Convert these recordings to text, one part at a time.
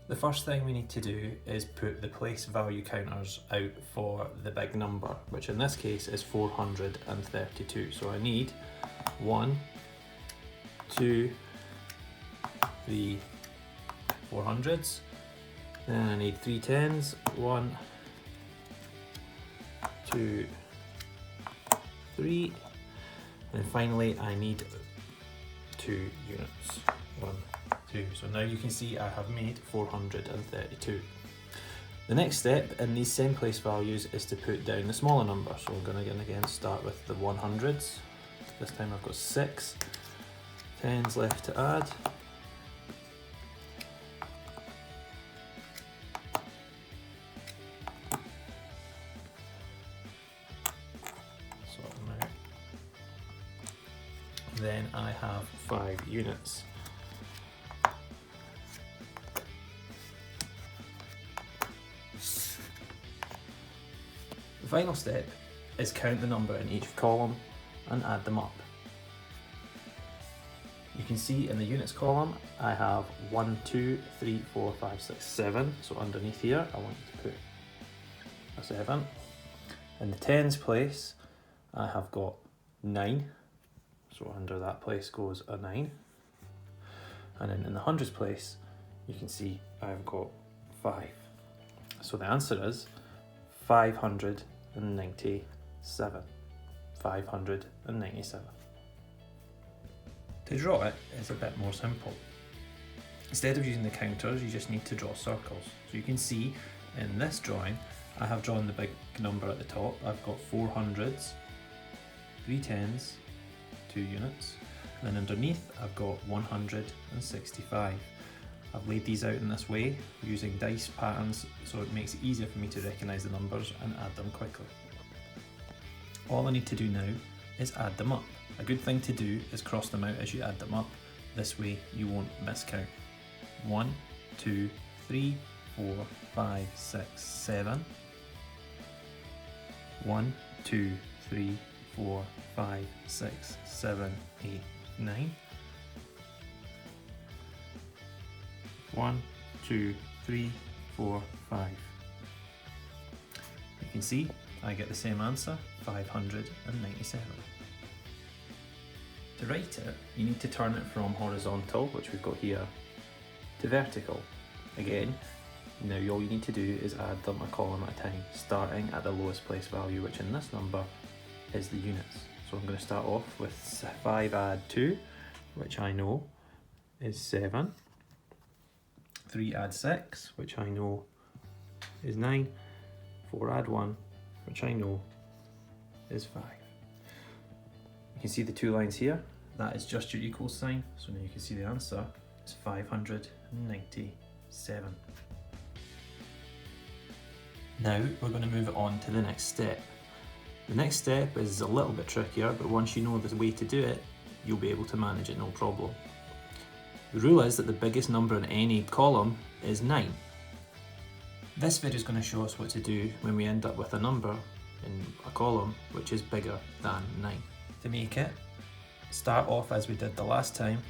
The first thing we need to do is put the place value counters out for the big number, which in this case is 432. So I need 1, 2, 3, 400s. Then I need 3 10s. 1, 2, 3. And finally I need 2 units. 1, 2. So now you can see I have made 432. The next step in these same place values is to put down the smaller number. So I'm going to again start with the 100s. This time I've got 6 10s left to add. Sort them out. Then I have 5 units. The final step is count the number in each column and add them up. You can see in the units column I have 1, 2, 3, 4, 5, 6, 7. So underneath here I want to put a 7. In the tens place I have got 9. So under that place goes a 9. And then in the hundreds place you can see I've got 5. So the answer is 597. 597. To draw it is a bit more simple. Instead of using the counters, you just need to draw circles. So you can see in this drawing, I have drawn the big number at the top. I've got 4 hundreds, 3 tens, 2 units, and then underneath I've got 165. I've laid these out in this way using dice patterns so it makes it easier for me to recognise the numbers and add them quickly. All I need to do now is add them up. A good thing to do is cross them out as you add them up. This way you won't miscount. 1, 2, 3, 4, 5, 6, 7. 1, 2, 3, 4, 5, 6, 7, 8, 9. 1, 2, 3, 4, 5. You can see I get the same answer, 597. To write it, you need to turn it from horizontal, which we've got here, to vertical. Again, now all you need to do is add them a column at a time, starting at the lowest place value, which in this number is the units. So I'm going to start off with 5 add 2, which I know is 7. 3 add 6, which I know is 9. 4 add 1, which I know is 5. You can see the 2 lines here. That is just your equals sign. So now you can see the answer is 597. Now we're going to move on to the next step. The next step is a little bit trickier, but once you know the way to do it, you'll be able to manage it no problem. The rule is that the biggest number in any column is 9. This video is going to show us what to do when we end up with a number in a column which is bigger than 9. To make it, start off as we did the last time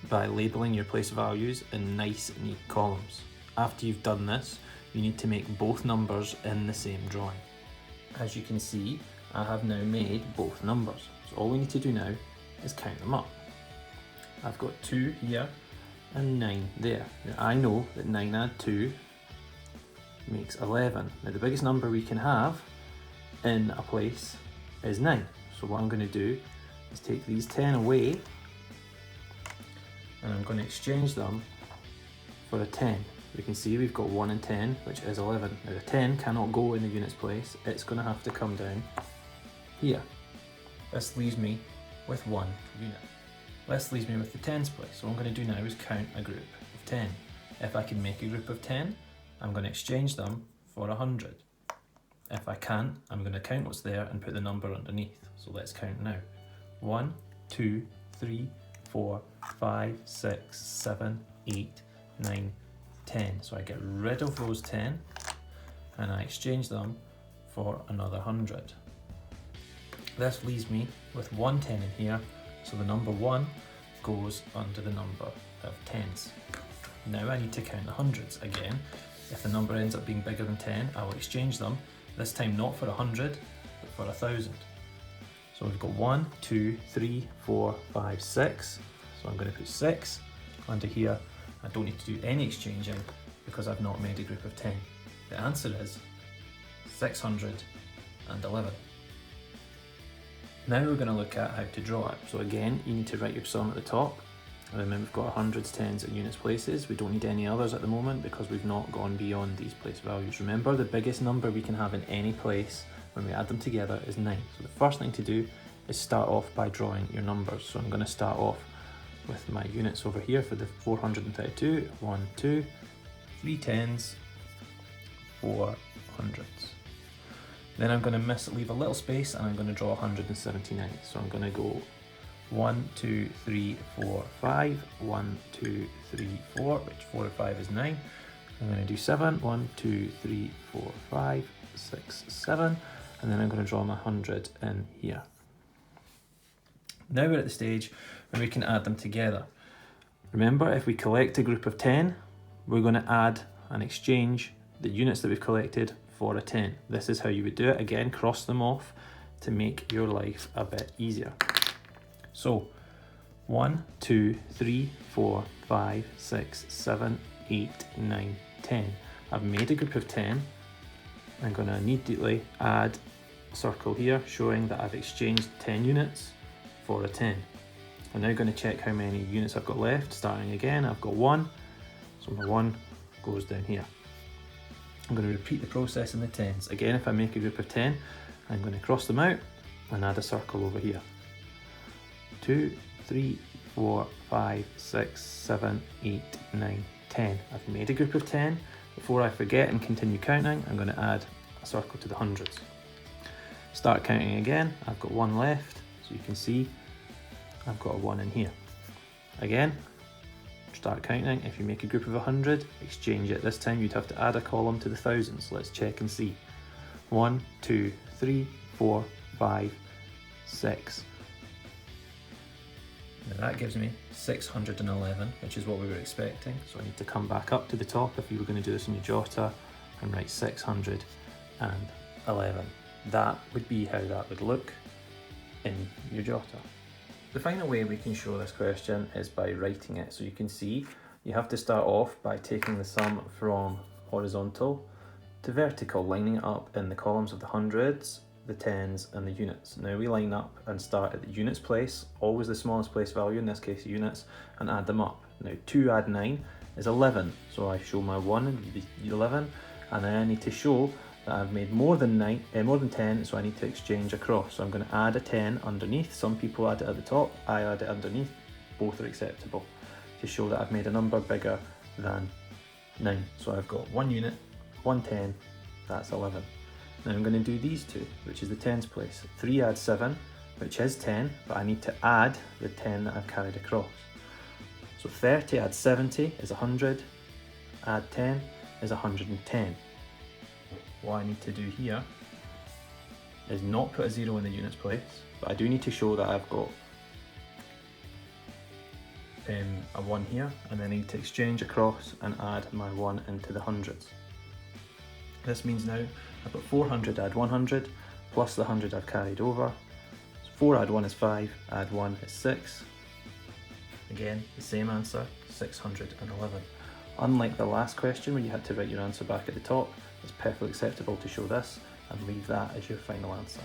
by labelling your place values in nice neat columns. After you've done this, you need to make both numbers in the same drawing. As you can see, I have now made both numbers. So all we need to do now is count them up. I've got 2 here and 9 there. Now I know that 9 add 2 makes 11. Now the biggest number we can have in a place is 9. So what I'm going to do is take these 10 away and I'm going to exchange them for a 10. We can see we've got 1 and 10, which is 11. Now the 10 cannot go in the units place, it's going to have to come down here. This leaves me with 1 unit. This leaves me with the tens place. So what I'm going to do now is count a group of 10. If I can make a group of 10, I'm going to exchange them for 100. If I can't, I'm going to count what's there and put the number underneath. So let's count now. 1, 2, 3, 4, 5, 6, 7, 8, 9, 10. So I get rid of those 10 and I exchange them for another 100. This leaves me with 1 10 in here, so the number 1 goes under the number of tens. Now I need to count the hundreds again. If the number ends up being bigger than 10, I will exchange them, this time not for 100, but for 1,000. So we've got 1, 2, 3, 4, 5, 6. So I'm going to put 6 under here. I don't need to do any exchanging because I've not made a group of 10. The answer is 611. Now we're going to look at how to draw it. So again, you need to write your sum at the top. And remember, we've got our hundreds, tens and units places. We don't need any others at the moment because we've not gone beyond these place values. Remember, the biggest number we can have in any place when we add them together is 9. So the first thing to do is start off by drawing your numbers. So I'm going to start off with my units over here for the 432. 1, 2, 3 tens, 4 hundreds. Then I'm going to leave a little space and I'm going to draw 179. So I'm going to go 1, 2, 3, 4, 5, 1, 2, 3, 4, which 4 and 5 is 9. I'm going to do 7, 1, 2, 3, 4, 5, 6, 7, and then I'm going to draw my 100 in here. Now we're at the stage where we can add them together. Remember, if we collect a group of 10, we're going to add and exchange the units that we've collected for a 10. This is how you would do it. Again, cross them off to make your life a bit easier. So 1, 2, 3, 4, 5, 6, 7, 8, 9, 10. I've made a group of 10. I'm going to immediately add a circle here showing that I've exchanged 10 units for a 10. I'm now going to check how many units I've got left. Starting again, I've got 1, so my 1 goes down here. I'm going to repeat the process in the tens. Again, if I make a group of 10, I'm going to cross them out and add a circle over here. 2, 3, 4, 5, 6, 7, 8, 9, 10. I've made a group of 10. Before I forget and continue counting, I'm going to add a circle to the hundreds. Start counting again. I've got 1 left, so you can see I've got a 1 in here. Again, start counting. If you make a group of 100, exchange it. This time you'd have to add a column to the thousands. Let's check and see. 1, 2, 3, 4, 5, 6. Now that gives me 611, which is what we were expecting. So I need to come back up to the top if you were going to do this in your jotter and write 611. That would be how that would look in your jotter. The final way we can show this question is by writing it. So you can see you have to start off by taking the sum from horizontal to vertical, lining it up in the columns of the hundreds, the tens and the units. Now we line up and start at the units place, always the smallest place value, in this case units, and add them up. Now 2 add 9 is 11, so I show my 1 and the 11, and then I need to show that I've made more than 10, so I need to exchange across. So I'm going to add a 10 underneath. Some people add it at the top, I add it underneath. Both are acceptable to show that I've made a number bigger than 9. So I've got 1 unit, 1 10, that's 11. Now I'm going to do these two, which is the tens place. 3 add 7, which is 10, but I need to add the 10 that I've carried across. So 30 add 70 is 100, add 10 is 110. What I need to do here is not put a 0 in the units place, but I do need to show that I've got a 1 here, and then I need to exchange across and add my 1 into the hundreds. This means now I've got 400 add 100 plus the 100 I've carried over. So 4 add 1 is 5, add 1 is 6. Again, the same answer, 611. Unlike the last question where you had to write your answer back at the top, it's perfectly acceptable to show this and leave that as your final answer.